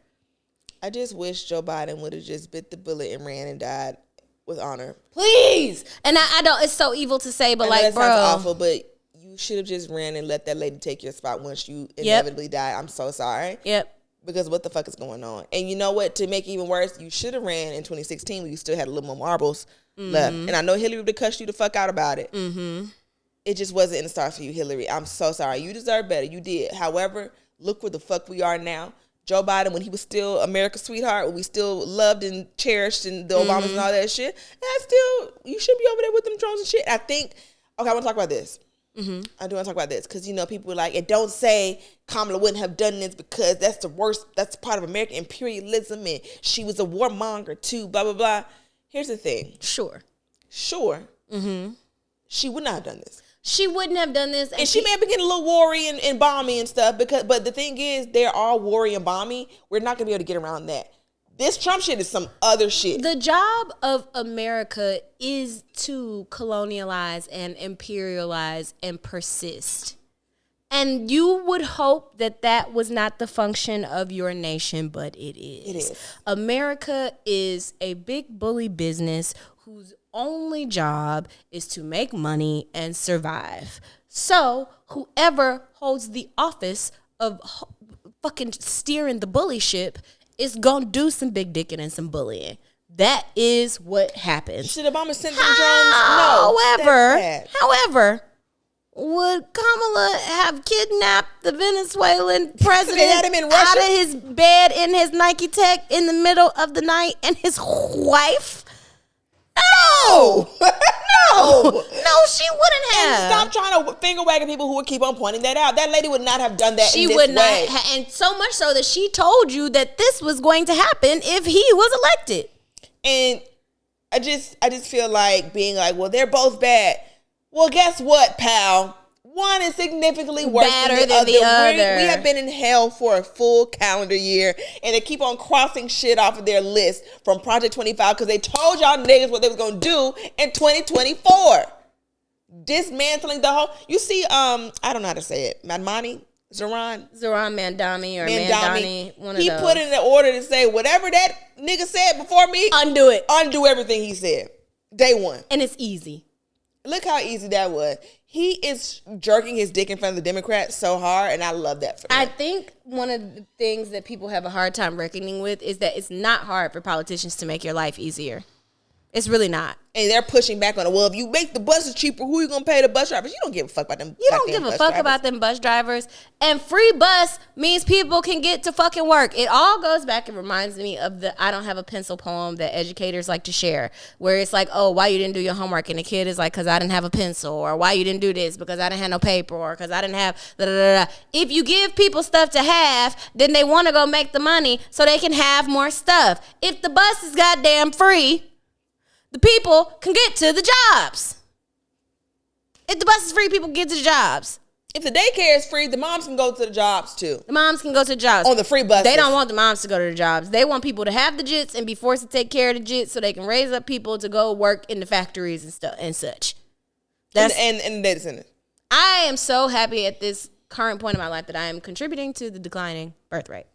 S3: I just wish Joe Biden would have just bit the bullet and ran and died with honor.
S2: Please. And I don't, it's so evil to say, but
S3: I know
S2: like,
S3: that
S2: bro.
S3: sounds awful, but you should have just ran and let that lady take your spot once you inevitably die. I'm so sorry.
S2: Yep.
S3: Because what the fuck is going on? And you know what? To make it even worse, you should have ran in 2016 when you still had a little more marbles left. And I know Hillary would have cussed you the fuck out about it. It just wasn't in the stars for you, Hillary. I'm so sorry. You deserve better. You did. However, look where the fuck we are now. Joe Biden, when he was still America's sweetheart, when we still loved and cherished and the Obamas and all that shit, you should be over there with them drones and shit. I think, okay, I want to talk about this. I do want to talk about this because, people were like, and don't say Kamala wouldn't have done this because that's the worst, that's part of American imperialism and she was a warmonger too, blah, blah, blah. Here's the thing.
S2: Sure.
S3: She would not have done this.
S2: She wouldn't have done this.
S3: And she may have been getting a little worry and balmy and stuff, but the thing is, they're all worry and balmy. We're not going to be able to get around that. This Trump shit is some other shit.
S2: The job of America is to colonialize and imperialize and persist. And you would hope that that was not the function of your nation, but it is.
S3: It is.
S2: America is a big bully business whose only job is to make money and survive. So whoever holds the office of fucking steering the bully ship is gonna do some big dicking and some bullying. That is what happens.
S3: Should Obama send them drones? No.
S2: However, would Kamala have kidnapped the Venezuelan president
S3: had him in Russia?
S2: out of his bed in his Nike Tech in the middle of the night and his wife? No, she wouldn't have.
S3: Stop trying to finger wag at people who would keep on pointing that out. That lady would not have done that.
S2: She
S3: in this
S2: would not,
S3: way.
S2: and so much so that she told you that this was going to happen if he was elected.
S3: And I just feel like being like, well, they're both bad. Well, guess what, pal? One is significantly worse than the other. We have been in hell for a full calendar year, and they keep on crossing shit off of their list from Project 25 because they told y'all niggas what they was gonna do in 2024. Dismantling the whole. You see, I don't know how to say it. Zohran
S2: Mandani or Mandani. One of
S3: he
S2: those.
S3: put in the order to say whatever that nigga said before me.
S2: Undo it.
S3: Undo everything he said. Day one.
S2: And it's easy.
S3: Look how easy that was. He is jerking his dick in front of the Democrats so hard, and I love that for him.
S2: I think one of the things that people have a hard time reckoning with is that it's not hard for politicians to make your life easier. It's really not.
S3: And they're pushing back on it. Well, if you make the buses cheaper, who are you going to pay the bus drivers? You don't give a fuck about them.
S2: You don't give a fuck about them bus drivers. And free bus means people can get to fucking work. It all goes back and reminds me of the I don't have a pencil poem that educators like to share, where it's like, oh, why you didn't do your homework? And the kid is like, because I didn't have a pencil. Or why you didn't do this? Because I didn't have no paper. Or because I didn't have da da da da. If you give people stuff to have, then they want to go make the money so they can have more stuff. If the bus is goddamn free, the people can get to the jobs. If the bus is free, people can get to the jobs.
S3: If the daycare is free, the moms can go to the jobs too.
S2: The moms can go to the jobs.
S3: On the free buses.
S2: They don't want the moms to go to the jobs. They want people to have the jits and be forced to take care of the jits so they can raise up people to go work in the factories and stuff and such.
S3: That's and the data centers.
S2: I am so happy at this current point in my life that I am contributing to the declining birth rate.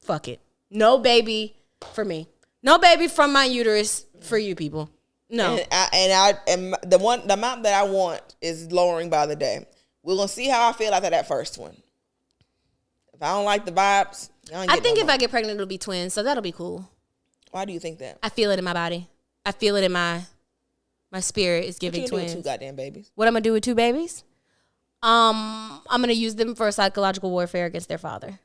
S2: Fuck it. No baby for me. No baby from my uterus for you people. No.
S3: And the amount that I want is lowering by the day. We're gonna see how I feel after that first one. If I don't like the vibes,
S2: I think if I get pregnant, it'll be twins, so that'll be cool.
S3: Why do you think that?
S2: I feel it in my body. I feel it in my spirit is giving
S3: What you gonna
S2: twins.
S3: do with 2 goddamn babies?
S2: What I'm gonna do with 2 babies? I'm gonna use them for psychological warfare against their father.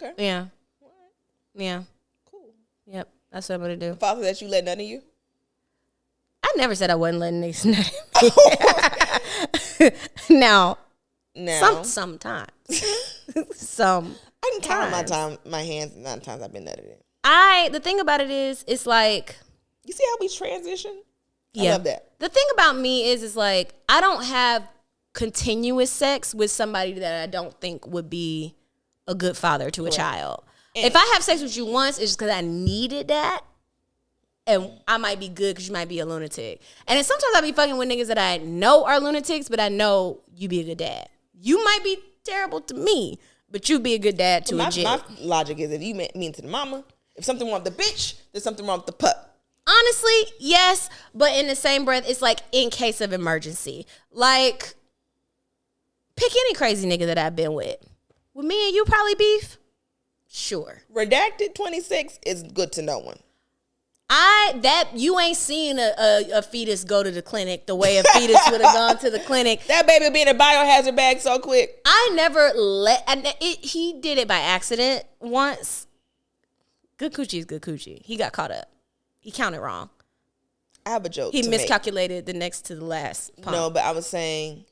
S3: Okay.
S2: Yeah. Yeah.
S3: Cool.
S2: Yep. That's what I'm gonna do.
S3: Father that you let none of you?
S2: I never said I wasn't letting niggas know. Now. Sometimes.
S3: I can count on my hands the amount of times I've been nutted in.
S2: The thing about it is, it's like,
S3: you see how we transition?
S2: Yeah.
S3: I love that.
S2: The thing about me is like, I don't have continuous sex with somebody that I don't think would be a good father to a child. If I have sex with you once, it's just because I needed that. And I might be good because you might be a lunatic. And then sometimes I be fucking with niggas that I know are lunatics, but I know you be a good dad. You might be terrible to me, but you be a good dad to a jit.
S3: My logic is if you mean to the mama, if something wrong with the bitch, there's something wrong with the pup.
S2: Honestly, yes. But in the same breath, it's like in case of emergency. Like, pick any crazy nigga that I've been with. With me and you probably beef? Sure.
S3: Redacted 26 is good to no one.
S2: You ain't seen a fetus go to the clinic the way a fetus would have gone to the clinic.
S3: That baby would be in a biohazard bag so quick.
S2: I never he did it by accident once. Good coochie is good coochie. He got caught up. He counted wrong.
S3: I have a joke.
S2: He miscalculated the next to the last pump.
S3: No, but I was saying.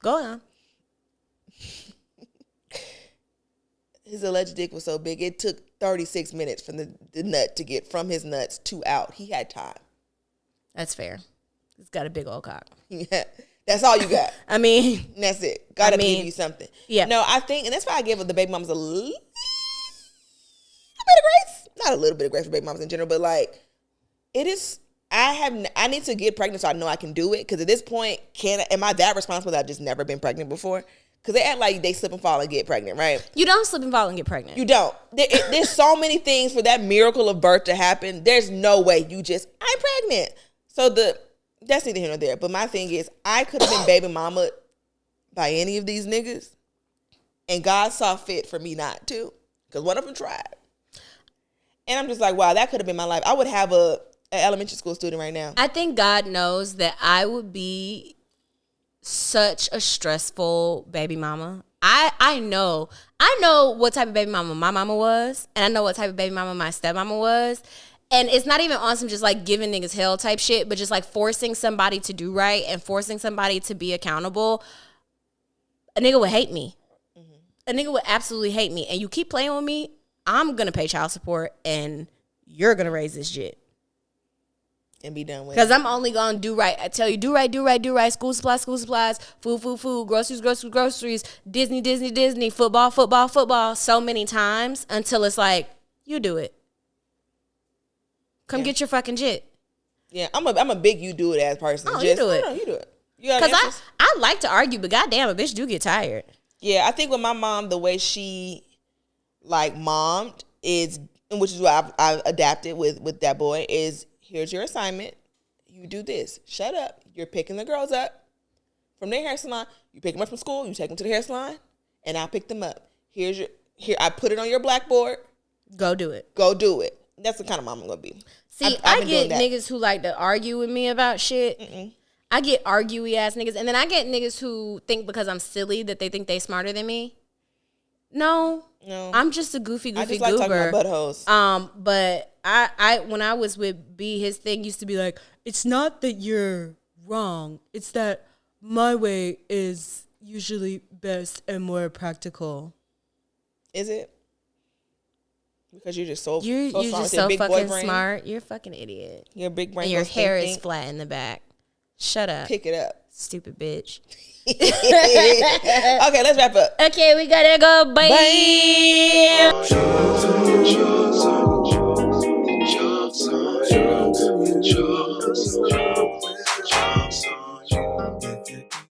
S2: Go on.
S3: His alleged dick was so big, it took 36 minutes from the nut to get from his nuts to out. He had time.
S2: That's fair. He's got a big old cock.
S3: Yeah, that's all you got.
S2: I mean.
S3: And that's it. Gotta give you something.
S2: Yeah.
S3: No, I think, and that's why I give the baby mamas a little bit of grace. Not a little bit of grace for baby mamas in general, but like, it is, I need to get pregnant so I know I can do it. Because at this point, am I that responsible that I've just never been pregnant before? Because they act like they slip and fall and get pregnant, right?
S2: You don't slip and fall and get pregnant.
S3: You don't. There's so many things for that miracle of birth to happen. There's no way you just, I'm pregnant. So that's neither here nor there. But my thing is, I could have been baby mama by any of these niggas, and God saw fit for me not to, because one of them tried. And I'm just like, wow, that could have been my life. I would have an elementary school student right now.
S2: I think God knows that I would be such a stressful baby mama. I know what type of baby mama my mama was, and I know what type of baby mama my stepmama was. And it's not even on some just like giving niggas hell type shit, but just like forcing somebody to do right and forcing somebody to be accountable. A nigga would hate me. A nigga would absolutely hate me. And you keep playing with me, I'm going to pay child support and you're going to raise this shit.
S3: And be done with it.
S2: Because I'm only going to do right. I tell you, do right, do right, do right. School supplies, food, groceries, Disney, football, so many times until it's like, you do it. Come get your fucking shit.
S3: Yeah, I'm a big you do it ass person.
S2: Oh, you do it.
S3: No, you do it.
S2: Because I like to argue, but goddamn, a bitch do get tired.
S3: Yeah, I think with my mom, the way she like mommed is, and which is what I've adapted with that boy, is here's your assignment. You do this. Shut up. You're picking the girls up from their hair salon. You pick them up from school. You take them to the hair salon, and I'll pick them up. Here. I put it on your blackboard.
S2: Go do it.
S3: Go do it. That's the kind of mom I'm gonna be.
S2: See, I get niggas who like to argue with me about shit. I get arguey ass niggas, and then I get niggas who think because I'm silly that they think they smarter than me. No, I'm just a goofy
S3: I just
S2: goober.
S3: like talking about buttholes.
S2: But I when I was with B, his thing used to be like, it's not that you're wrong, it's that my way is usually best and more practical.
S3: Is it? Because you're just so
S2: You're
S3: smart
S2: just
S3: with
S2: so
S3: your big
S2: fucking
S3: boy brain.
S2: smart. You're a fucking idiot.
S3: Your big brain.
S2: And your
S3: goes
S2: hair
S3: think,
S2: is flat in the back. Shut up.
S3: Pick it up.
S2: Stupid bitch.
S3: Okay, let's wrap up.
S2: Okay, we gotta go. Bye.
S3: Bye.